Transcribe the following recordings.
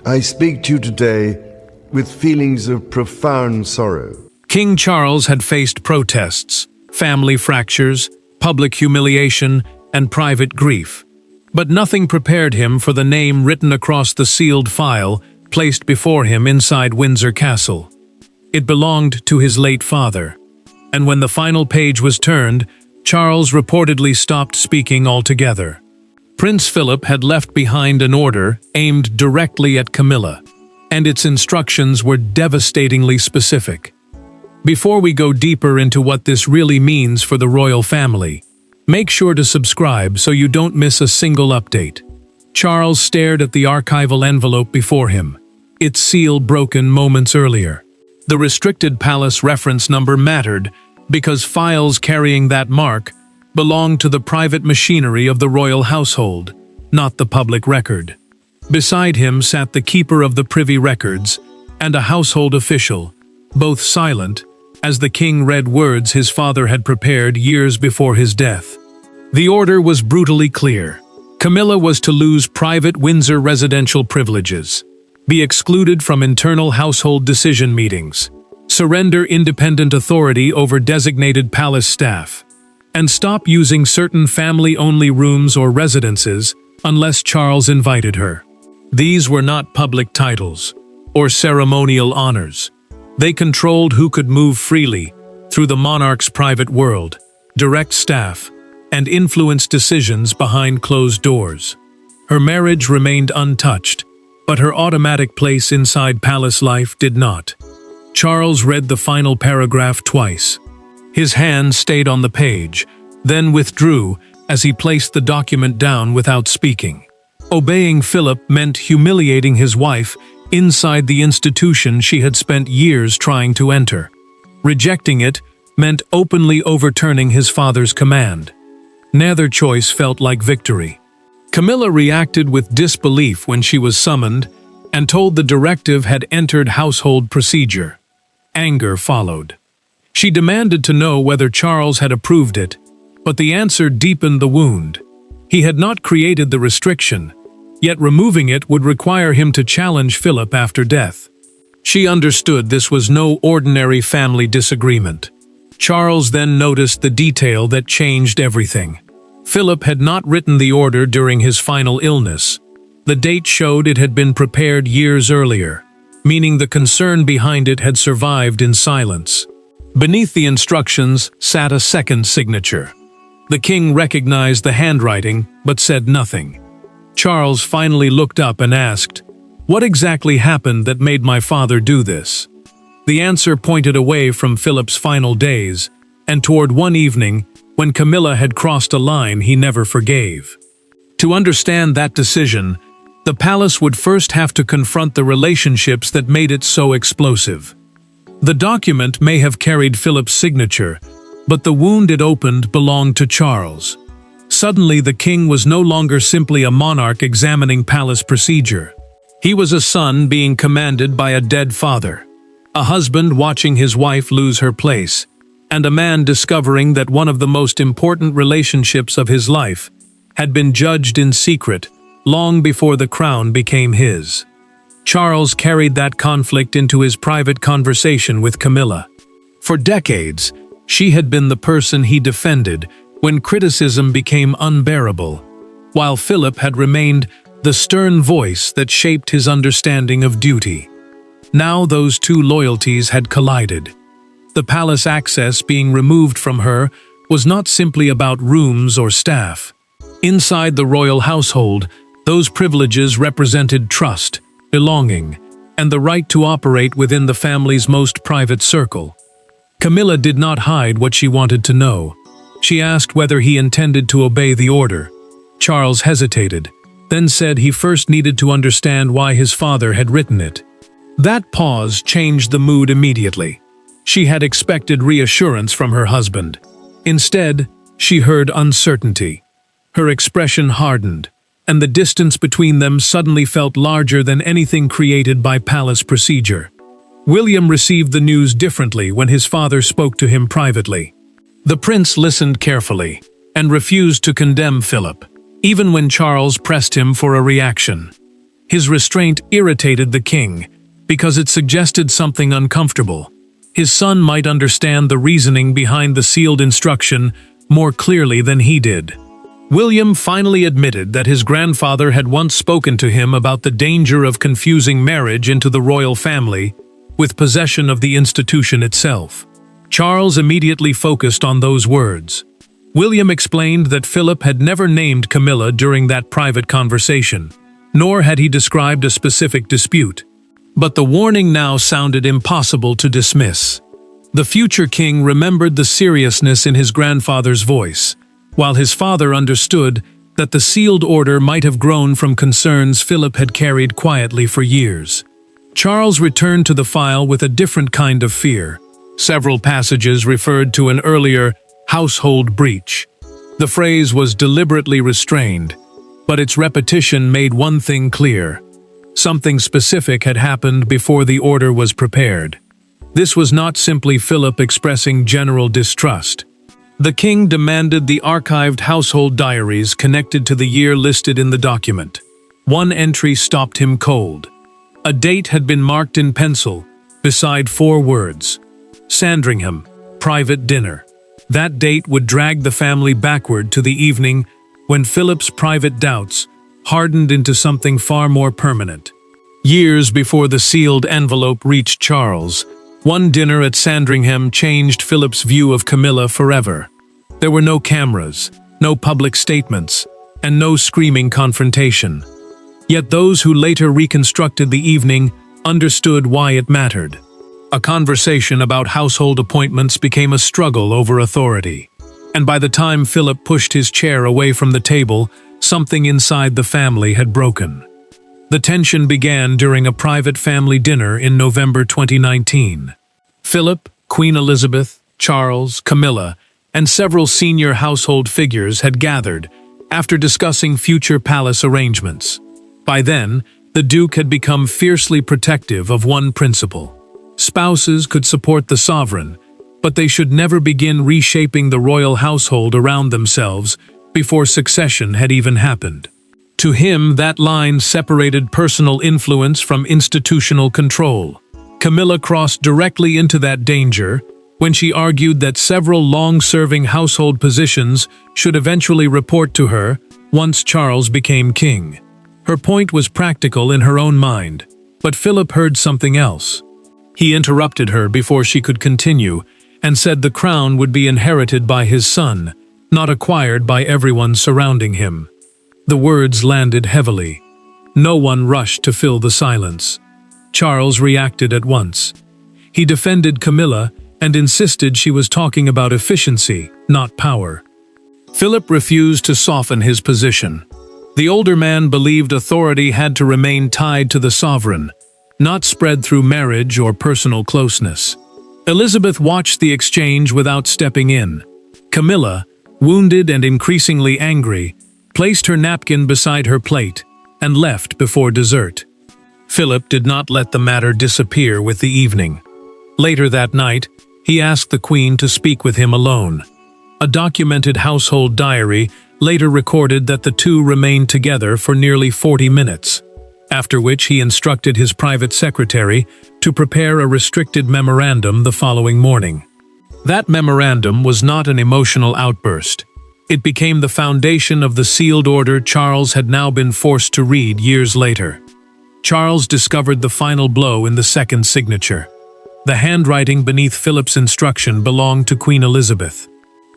I speak to you today with feelings of profound sorrow. King Charles had faced protests, family fractures, public humiliation, and private grief. But nothing prepared him for the name written across the sealed file placed before him inside Windsor Castle. It belonged to his late father, and when the final page was turned, Charles reportedly stopped speaking altogether. Prince Philip had left behind an order aimed directly at Camilla, and its instructions were devastatingly specific. Before we go deeper into what this really means for the royal family, make sure to subscribe so you don't miss a single update. Charles stared at the archival envelope before him, its seal broken moments earlier. The restricted palace reference number mattered because files carrying that mark belonged to the private machinery of the royal household, not the public record. Beside him sat the keeper of the privy records and a household official, both silent, as the king read words his father had prepared years before his death. The order was brutally clear. Camilla was to lose private Windsor residential privileges, be excluded from internal household decision meetings, surrender independent authority over designated palace staff, and stop using certain family-only rooms or residences unless Charles invited her. These were not public titles or ceremonial honors. They controlled who could move freely through the monarch's private world, direct staff, and influence decisions behind closed doors. Her marriage remained untouched, but her automatic place inside palace life did not. Charles read the final paragraph twice. His hand stayed on the page, then withdrew as he placed the document down without speaking. Obeying Philip meant humiliating his wife inside the institution she had spent years trying to enter. Rejecting it meant openly overturning his father's command. Neither choice felt like victory. Camilla reacted with disbelief when she was summoned and told the directive had entered household procedure. Anger followed. She demanded to know whether Charles had approved it, but the answer deepened the wound. He had not created the restriction, yet removing it would require him to challenge Philip after death. She understood this was no ordinary family disagreement. Charles then noticed the detail that changed everything. Philip had not written the order during his final illness. The date showed it had been prepared years earlier, meaning the concern behind it had survived in silence. Beneath the instructions sat a second signature. The king recognized the handwriting, but said nothing. Charles finally looked up and asked, "What exactly happened that made my father do this?" The answer pointed away from Philip's final days, and toward one evening when Camilla had crossed a line he never forgave. To understand that decision, the palace would first have to confront the relationships that made it so explosive. The document may have carried Philip's signature, but the wound it opened belonged to Charles. Suddenly, the king was no longer simply a monarch examining palace procedure. He was a son being commanded by a dead father, a husband watching his wife lose her place, and a man discovering that one of the most important relationships of his life had been judged in secret long before the crown became his. Charles carried that conflict into his private conversation with Camilla. For decades, she had been the person he defended when criticism became unbearable, while Philip had remained the stern voice that shaped his understanding of duty. Now those two loyalties had collided. The palace access being removed from her was not simply about rooms or staff. Inside the royal household, those privileges represented trust, belonging, and the right to operate within the family's most private circle. Camilla did not hide what she wanted to know. She asked whether he intended to obey the order. Charles hesitated, then said he first needed to understand why his father had written it. That pause changed the mood immediately. She had expected reassurance from her husband. Instead, she heard uncertainty. Her expression hardened, and the distance between them suddenly felt larger than anything created by palace procedure. William received the news differently when his father spoke to him privately. The prince listened carefully and refused to condemn Philip, even when Charles pressed him for a reaction. His restraint irritated the king, because it suggested something uncomfortable. His son might understand the reasoning behind the sealed instruction more clearly than he did. William finally admitted that his grandfather had once spoken to him about the danger of confusing marriage into the royal family with possession of the institution itself. Charles immediately focused on those words. William explained that Philip had never named Camilla during that private conversation, nor had he described a specific dispute. But the warning now sounded impossible to dismiss. The future king remembered the seriousness in his grandfather's voice, while his father understood that the sealed order might have grown from concerns Philip had carried quietly for years. Charles returned to the file with a different kind of fear. Several passages referred to an earlier household breach. The phrase was deliberately restrained, but its repetition made one thing clear. Something specific had happened before the order was prepared. This was not simply Philip expressing general distrust. The king demanded the archived household diaries connected to the year listed in the document. One entry stopped him cold. A date had been marked in pencil, beside 4 words: Sandringham, private dinner. That date would drag the family backward to the evening when Philip's private doubts hardened into something far more permanent. Years before the sealed envelope reached Charles, one dinner at Sandringham changed Philip's view of Camilla forever. There were no cameras, no public statements, and no screaming confrontation. Yet those who later reconstructed the evening understood why it mattered. A conversation about household appointments became a struggle over authority. And by the time Philip pushed his chair away from the table, something inside the family had broken. The tension began during a private family dinner in November 2019. Philip, Queen Elizabeth, Charles, Camilla, and several senior household figures had gathered after discussing future palace arrangements. By then, the Duke had become fiercely protective of one principle. Spouses could support the sovereign, but they should never begin reshaping the royal household around themselves before succession had even happened. To him, that line separated personal influence from institutional control. Camilla crossed directly into that danger when she argued that several long-serving household positions should eventually report to her once Charles became king. Her point was practical in her own mind, but Philip heard something else. He interrupted her before she could continue and said the crown would be inherited by his son, not acquired by everyone surrounding him. The words landed heavily. No one rushed to fill the silence. Charles reacted at once. He defended Camilla and insisted she was talking about efficiency, not power. Philip refused to soften his position. The older man believed authority had to remain tied to the sovereign, not spread through marriage or personal closeness. Elizabeth watched the exchange without stepping in. Camilla, wounded and increasingly angry, placed her napkin beside her plate and left before dessert. Philip did not let the matter disappear with the evening. Later that night, he asked the Queen to speak with him alone. A documented household diary later recorded that the two remained together for nearly 40 minutes, after which he instructed his private secretary to prepare a restricted memorandum the following morning. That memorandum was not an emotional outburst. It became the foundation of the sealed order Charles had now been forced to read years later. Charles discovered the final blow in the second signature. The handwriting beneath Philip's instruction belonged to Queen Elizabeth.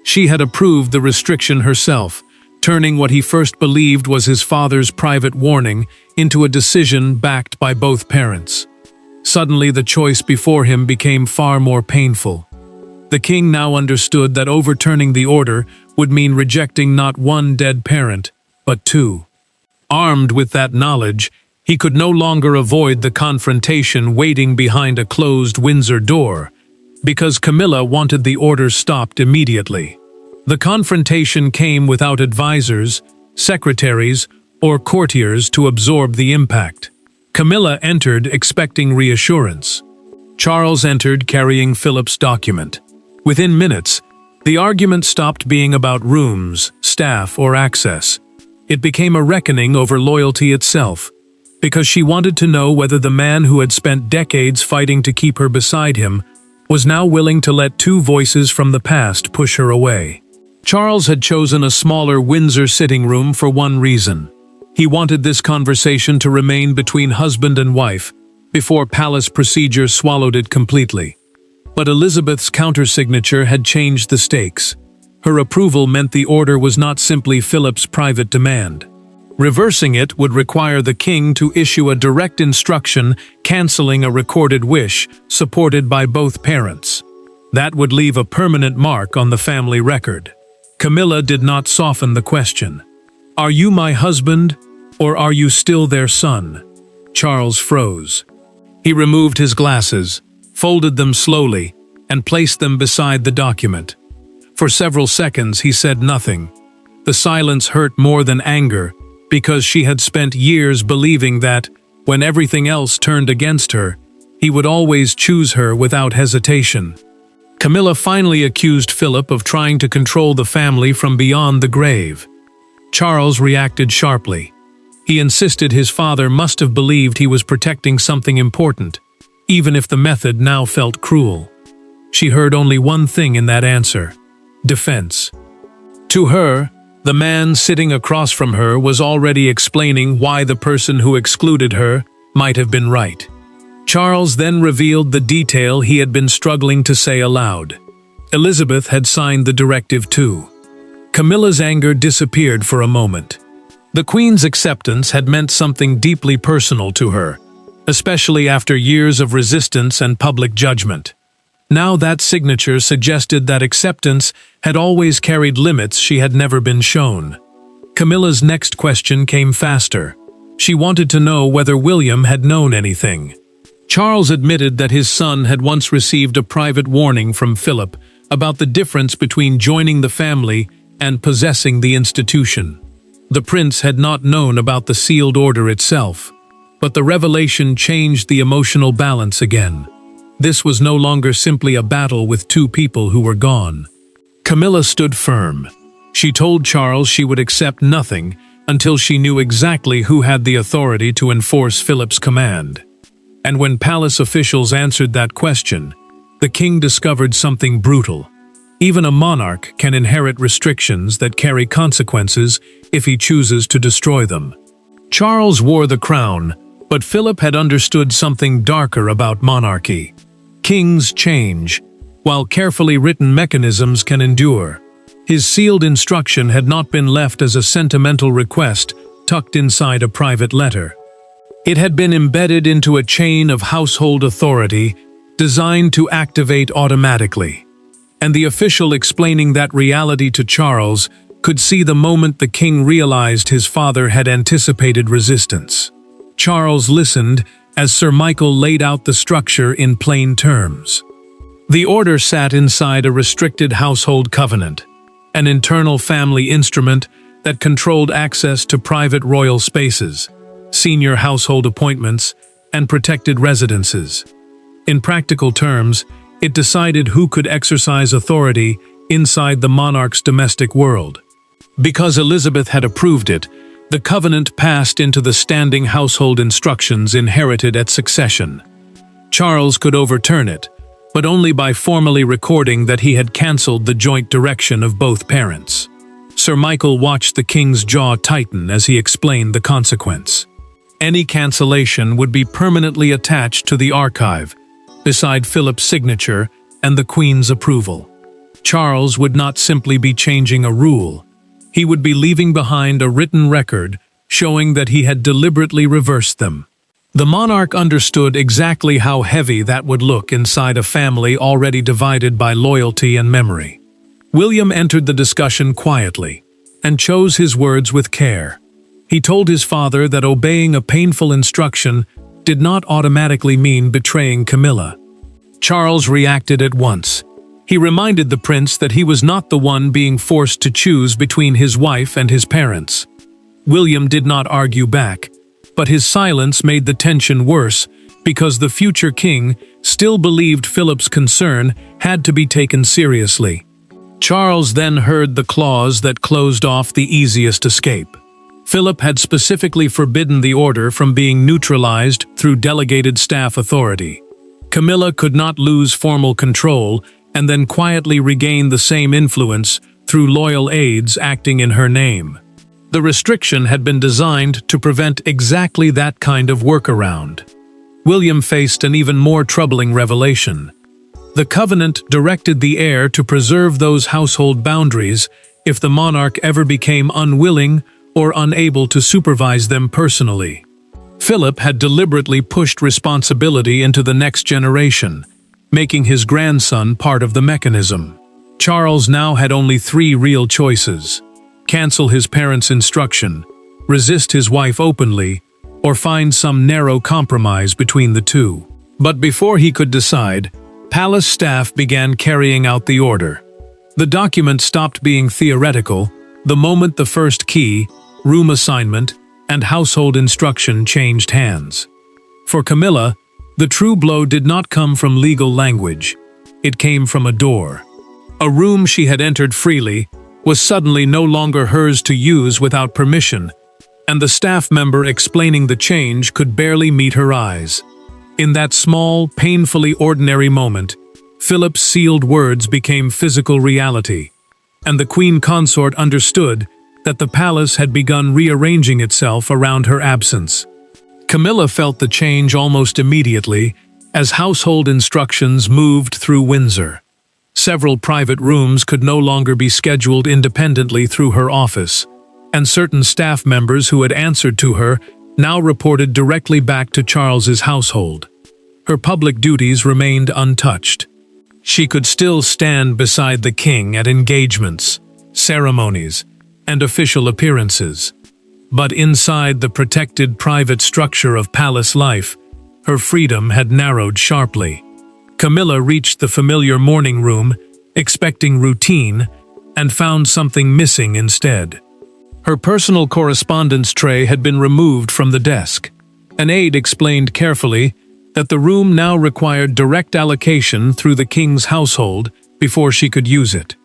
She had approved the restriction herself, turning what he first believed was his father's private warning into a decision backed by both parents. Suddenly, the choice before him became far more painful. The king now understood that overturning the order would mean rejecting not one dead parent, but 2. Armed with that knowledge, he could no longer avoid the confrontation waiting behind a closed Windsor door, because Camilla wanted the order stopped immediately. The confrontation came without advisors, secretaries, or courtiers to absorb the impact. Camilla entered expecting reassurance. Charles entered carrying Philip's document. Within minutes, the argument stopped being about rooms, staff, or access. It became a reckoning over loyalty itself. because she wanted to know whether the man who had spent decades fighting to keep her beside him was now willing to let two voices from the past push her away. Charles had chosen a smaller Windsor sitting room for one reason. He wanted this conversation to remain between husband and wife before palace procedure swallowed it completely. But Elizabeth's countersignature had changed the stakes. Her approval meant the order was not simply Philip's private demand. Reversing it would require the king to issue a direct instruction canceling a recorded wish supported by both parents. That would leave a permanent mark on the family record. Camilla did not soften the question. "Are you my husband, or are you still their son?" Charles froze. He removed his glasses, folded them slowly, and placed them beside the document. For several seconds he said nothing. The silence hurt more than anger, because she had spent years believing that, when everything else turned against her, he would always choose her without hesitation. Camilla finally accused Philip of trying to control the family from beyond the grave. Charles reacted sharply. He insisted his father must have believed he was protecting something important, even if the method now felt cruel. She heard only one thing in that answer: defense. To her, the man sitting across from her was already explaining why the person who excluded her might have been right. Charles then revealed the detail he had been struggling to say aloud. Elizabeth had signed the directive too. Camilla's anger disappeared for a moment. The Queen's acceptance had meant something deeply personal to her, especially after years of resistance and public judgment. Now that signature suggested that acceptance had always carried limits she had never been shown. Camilla's next question came faster. She wanted to know whether William had known anything. Charles admitted that his son had once received a private warning from Philip about the difference between joining the family and possessing the institution. The prince had not known about the sealed order itself, but the revelation changed the emotional balance again. This was no longer simply a battle with two people who were gone. Camilla stood firm. She told Charles she would accept nothing until she knew exactly who had the authority to enforce Philip's command. And when palace officials answered that question, the king discovered something brutal. Even a monarch can inherit restrictions that carry consequences if he chooses to destroy them. Charles wore the crown, but Philip had understood something darker about monarchy. Kings change, while carefully written mechanisms can endure. His sealed instruction had not been left as a sentimental request tucked inside a private letter. It had been embedded into a chain of household authority designed to activate automatically. And the official explaining that reality to Charles could see the moment the king realized his father had anticipated resistance. Charles listened as Sir Michael laid out the structure in plain terms. The order sat inside a restricted household covenant, an internal family instrument that controlled access to private royal spaces, senior household appointments, and protected residences. In practical terms, it decided who could exercise authority inside the monarch's domestic world. Because Elizabeth had approved it, the covenant passed into the standing household instructions inherited at succession. Charles could overturn it, but only by formally recording that he had cancelled the joint direction of both parents. Sir Michael watched the king's jaw tighten as he explained the consequence. Any cancellation would be permanently attached to the archive, beside Philip's signature and the Queen's approval. Charles would not simply be changing a rule. He would be leaving behind a written record showing that he had deliberately reversed them. The monarch understood exactly how heavy that would look inside a family already divided by loyalty and memory. William entered the discussion quietly and chose his words with care. He told his father that obeying a painful instruction did not automatically mean betraying Camilla. Charles reacted at once. He reminded the prince that he was not the one being forced to choose between his wife and his parents. William did not argue back, but his silence made the tension worse because the future king still believed Philip's concern had to be taken seriously. Charles then heard the clause that closed off the easiest escape. Philip had specifically forbidden the order from being neutralized through delegated staff authority. Camilla could not lose formal control and then quietly regain the same influence through loyal aides acting in her name. The restriction had been designed to prevent exactly that kind of workaround. William faced an even more troubling revelation. The covenant directed the heir to preserve those household boundaries if the monarch ever became unwilling or unable to supervise them personally. Philip had deliberately pushed responsibility into the next generation, making his grandson part of the mechanism. Charles now had only 3 real choices: cancel his parents' instruction, resist his wife openly, or find some narrow compromise between the two. But before he could decide, palace staff began carrying out the order. The document stopped being theoretical the moment the first key, room assignment, and household instruction changed hands. For Camilla, the true blow did not come from legal language. It came from a door. A room she had entered freely was suddenly no longer hers to use without permission, and the staff member explaining the change could barely meet her eyes. In that small, painfully ordinary moment, Philip's sealed words became physical reality, and the queen consort understood that the palace had begun rearranging itself around her absence. Camilla felt the change almost immediately as household instructions moved through Windsor. Several private rooms could no longer be scheduled independently through her office, and certain staff members who had answered to her now reported directly back to Charles's household. Her public duties remained untouched. She could still stand beside the king at engagements, ceremonies, and official appearances. But inside the protected private structure of palace life, her freedom had narrowed sharply. Camilla reached the familiar morning room, expecting routine, and found something missing instead. Her personal correspondence tray had been removed from the desk. An aide explained carefully that the room now required direct allocation through the king's household before she could use it.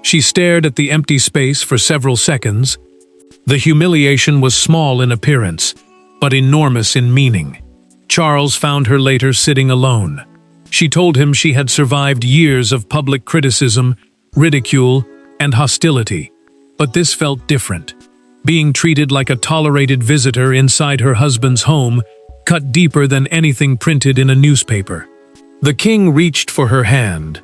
She stared at the empty space for several seconds. The humiliation was small in appearance, but enormous in meaning. Charles found her later sitting alone. She told him she had survived years of public criticism, ridicule, and hostility. But this felt different. Being treated like a tolerated visitor inside her husband's home cut deeper than anything printed in a newspaper. The king reached for her hand.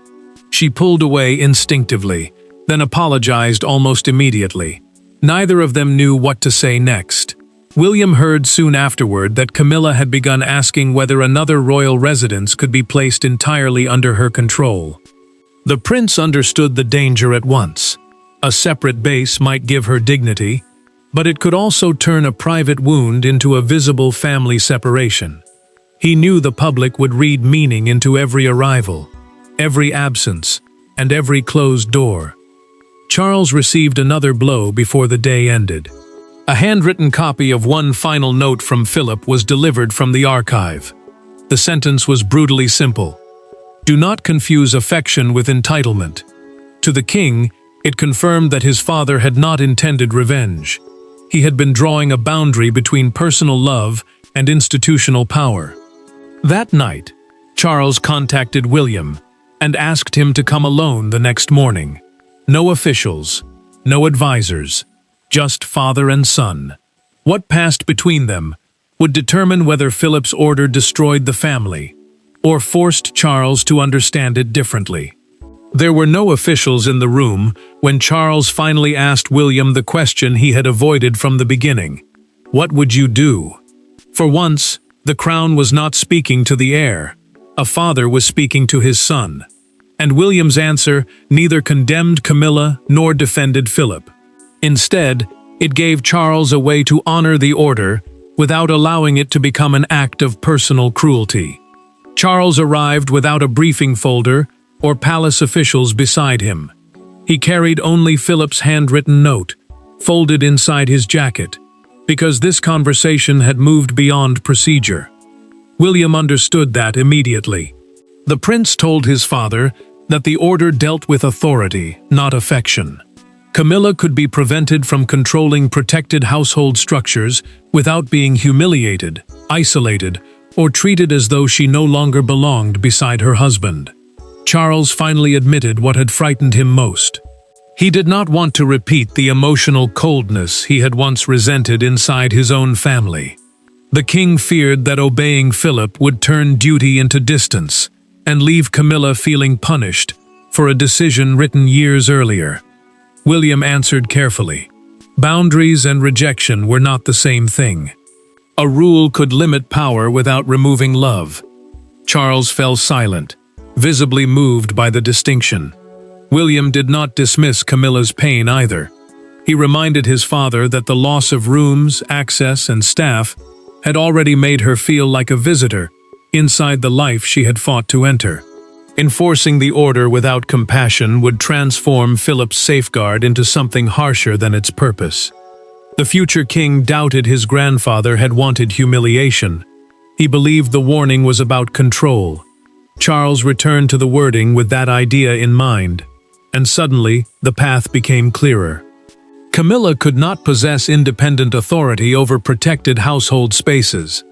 She pulled away instinctively, then apologized almost immediately. Neither of them knew what to say next. William heard soon afterward that Camilla had begun asking whether another royal residence could be placed entirely under her control. The prince understood the danger at once. A separate base might give her dignity, but it could also turn a private wound into a visible family separation. He knew the public would read meaning into every arrival, every absence, and every closed door. Charles received another blow before the day ended. A handwritten copy of one final note from Philip was delivered from the archive. The sentence was brutally simple. Do not confuse affection with entitlement. To the king, it confirmed that his father had not intended revenge. He had been drawing a boundary between personal love and institutional power. That night, Charles contacted William and asked him to come alone the next morning. No officials, no advisors, just father and son. What passed between them would determine whether Philip's order destroyed the family or forced Charles to understand it differently. There were no officials in the room when Charles finally asked William the question he had avoided from the beginning. What would you do? For once, the crown was not speaking to the heir. A father was speaking to his son. And William's answer neither condemned Camilla nor defended Philip. Instead, it gave Charles a way to honor the order without allowing it to become an act of personal cruelty. Charles arrived without a briefing folder or palace officials beside him. He carried only Philip's handwritten note, folded inside his jacket, because this conversation had moved beyond procedure. William understood that immediately. The prince told his father that the order dealt with authority, not affection. Camilla could be prevented from controlling protected household structures without being humiliated, isolated, or treated as though she no longer belonged beside her husband. Charles finally admitted what had frightened him most. He did not want to repeat the emotional coldness he had once resented inside his own family. The king feared that obeying Philip would turn duty into distance and leave Camilla feeling punished for a decision written years earlier. William answered carefully. Boundaries and rejection were not the same thing. A rule could limit power without removing love. Charles fell silent, visibly moved by the distinction. William did not dismiss Camilla's pain either. He reminded his father that the loss of rooms, access, and staff had already made her feel like a visitor inside the life she had fought to enter. Enforcing the order without compassion would transform Philip's safeguard into something harsher than its purpose. The future king doubted his grandfather had wanted humiliation. He believed the warning was about control. Charles returned to the wording with that idea in mind, and suddenly the path became clearer. Camilla could not possess independent authority over protected household spaces,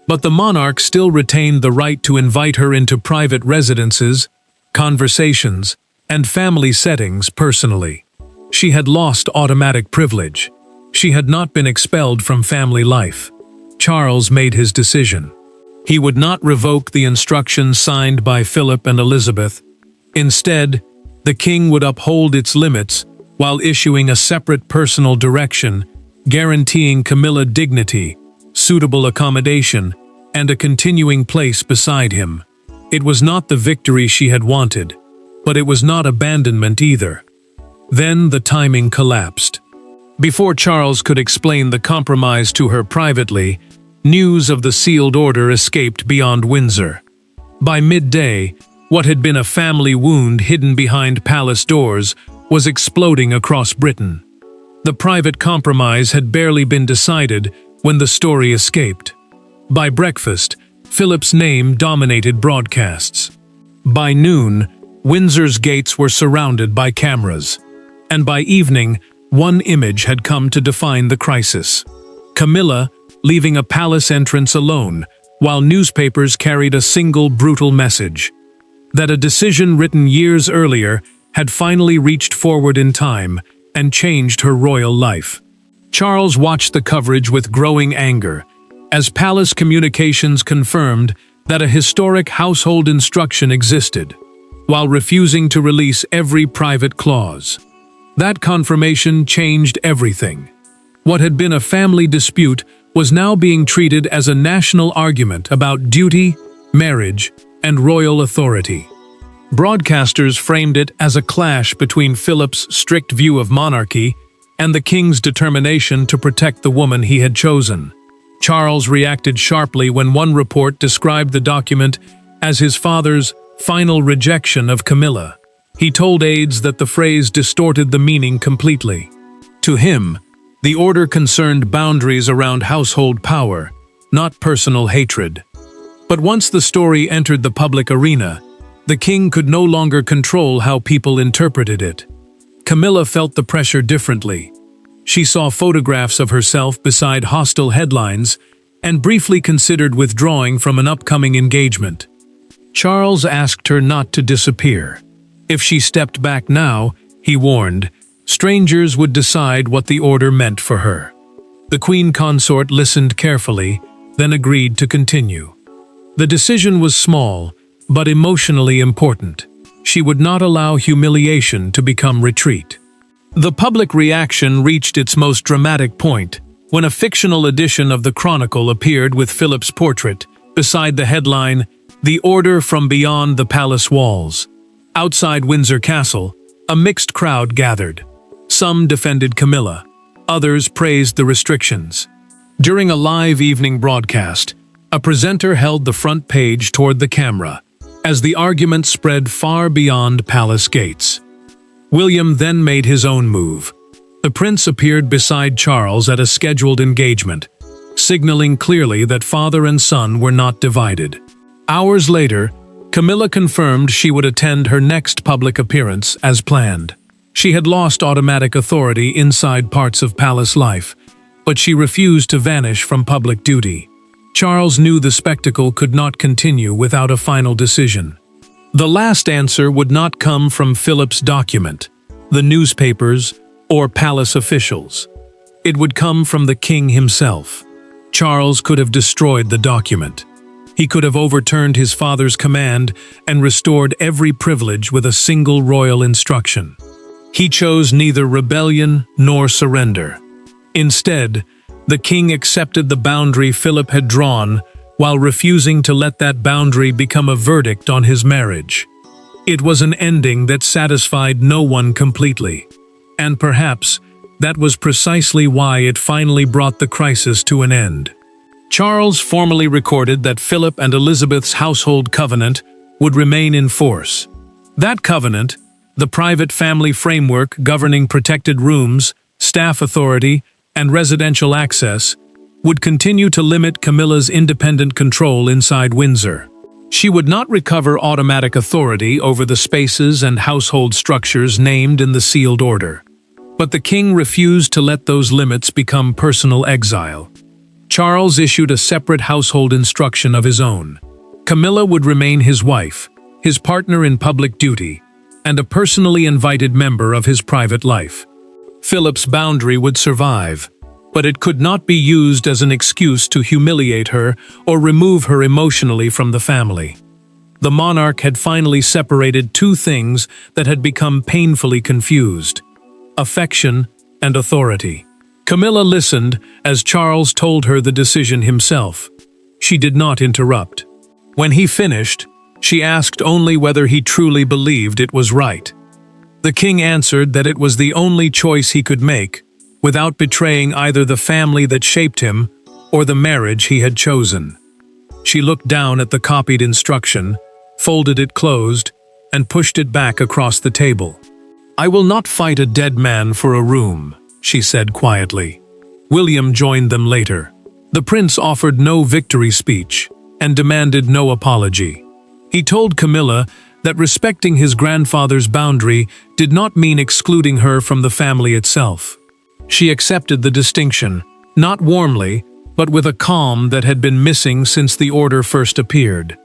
but the monarch still retained the right to invite her into private residences, conversations, and family settings personally. She had lost automatic privilege. She had not been expelled from family life. Charles made his decision. He would not revoke the instructions signed by Philip and Elizabeth. Instead, the king would uphold its limits while issuing a separate personal direction, guaranteeing Camilla dignity, suitable accommodation, and a continuing place beside him. It was not the victory she had wanted, but it was not abandonment either. Then the timing collapsed. Before Charles could explain the compromise to her privately, news of the sealed order escaped beyond Windsor. By midday, what had been a family wound hidden behind palace doors was exploding across Britain. The private compromise had barely been decided when the story escaped. By breakfast, Philip's name dominated broadcasts. By noon, Windsor's gates were surrounded by cameras. And by evening, one image had come to define the crisis. Camilla leaving a palace entrance alone, while newspapers carried a single brutal message: that a decision written years earlier had finally reached forward in time and changed her royal life. Charles watched the coverage with growing anger, as palace communications confirmed that a historic household instruction existed, while refusing to release every private clause. That confirmation changed everything. What had been a family dispute was now being treated as a national argument about duty, marriage, and royal authority. Broadcasters framed it as a clash between Philip's strict view of monarchy and the king's determination to protect the woman he had chosen. Charles reacted sharply when one report described the document as his father's final rejection of Camilla. He told aides that the phrase distorted the meaning completely. To him, the order concerned boundaries around household power, not personal hatred. But once the story entered the public arena, the king could no longer control how people interpreted it. Camilla felt the pressure differently. She saw photographs of herself beside hostile headlines and briefly considered withdrawing from an upcoming engagement. Charles asked her not to disappear. If she stepped back now, he warned, strangers would decide what the order meant for her. The queen consort listened carefully, then agreed to continue. The decision was small, but emotionally important. She would not allow humiliation to become retreat. The public reaction reached its most dramatic point when a fictional edition of the Chronicle appeared with Philip's portrait, beside the headline, "The Order from Beyond the Palace Walls." Outside Windsor Castle, a mixed crowd gathered. Some defended Camilla, others praised the restrictions. During a live evening broadcast, a presenter held the front page toward the camera, as the argument spread far beyond palace gates. William then made his own move. The prince appeared beside Charles at a scheduled engagement, signaling clearly that father and son were not divided. Hours later, Camilla confirmed she would attend her next public appearance as planned. She had lost automatic authority inside parts of palace life, but she refused to vanish from public duty. Charles knew the spectacle could not continue without a final decision. The last answer would not come from Philip's document, the newspapers, or palace officials. It would come from the king himself. Charles could have destroyed the document. He could have overturned his father's command and restored every privilege with a single royal instruction. He chose neither rebellion nor surrender. Instead, the king accepted the boundary Philip had drawn while refusing to let that boundary become a verdict on his marriage. It was an ending that satisfied no one completely, and perhaps that was precisely why it finally brought the crisis to an end. Charles formally recorded that Philip and Elizabeth's household covenant would remain in force. That covenant, the private family framework governing protected rooms, staff authority, and residential access, would continue to limit Camilla's independent control inside Windsor. She would not recover automatic authority over the spaces and household structures named in the sealed order. But the king refused to let those limits become personal exile. Charles issued a separate household instruction of his own. Camilla would remain his wife, his partner in public duty, and a personally invited member of his private life. Philip's boundary would survive, but it could not be used as an excuse to humiliate her or remove her emotionally from the family. The monarch had finally separated two things that had become painfully confused: affection and authority. Camilla listened as Charles told her the decision himself. She did not interrupt. When he finished, she asked only whether he truly believed it was right. The king answered that it was the only choice he could make, without betraying either the family that shaped him or the marriage he had chosen. She looked down at the copied instruction, folded it closed, and pushed it back across the table. "I will not fight a dead man for a room," she said quietly. William joined them later. The prince offered no victory speech and demanded no apology. He told Camilla that respecting his grandfather's boundary did not mean excluding her from the family itself. She accepted the distinction, not warmly, but with a calm that had been missing since the order first appeared.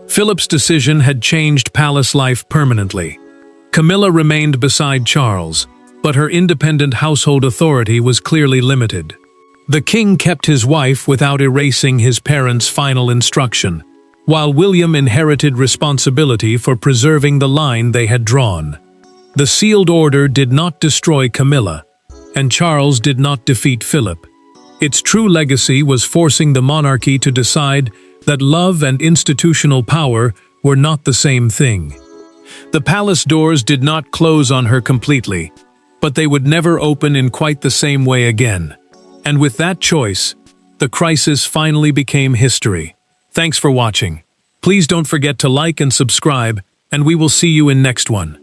Philip's decision had changed palace life permanently. Camilla remained beside Charles, but her independent household authority was clearly limited. The king kept his wife without erasing his parents' final instruction, while William inherited responsibility for preserving the line they had drawn. The sealed order did not destroy Camilla, and Charles did not defeat Philip. Its true legacy was forcing the monarchy to decide that love and institutional power were not the same thing. The palace doors did not close on her completely, but they would never open in quite the same way again. And with that choice, the crisis finally became history. Thanks for watching. Please don't forget to like and subscribe, and we will see you in next one.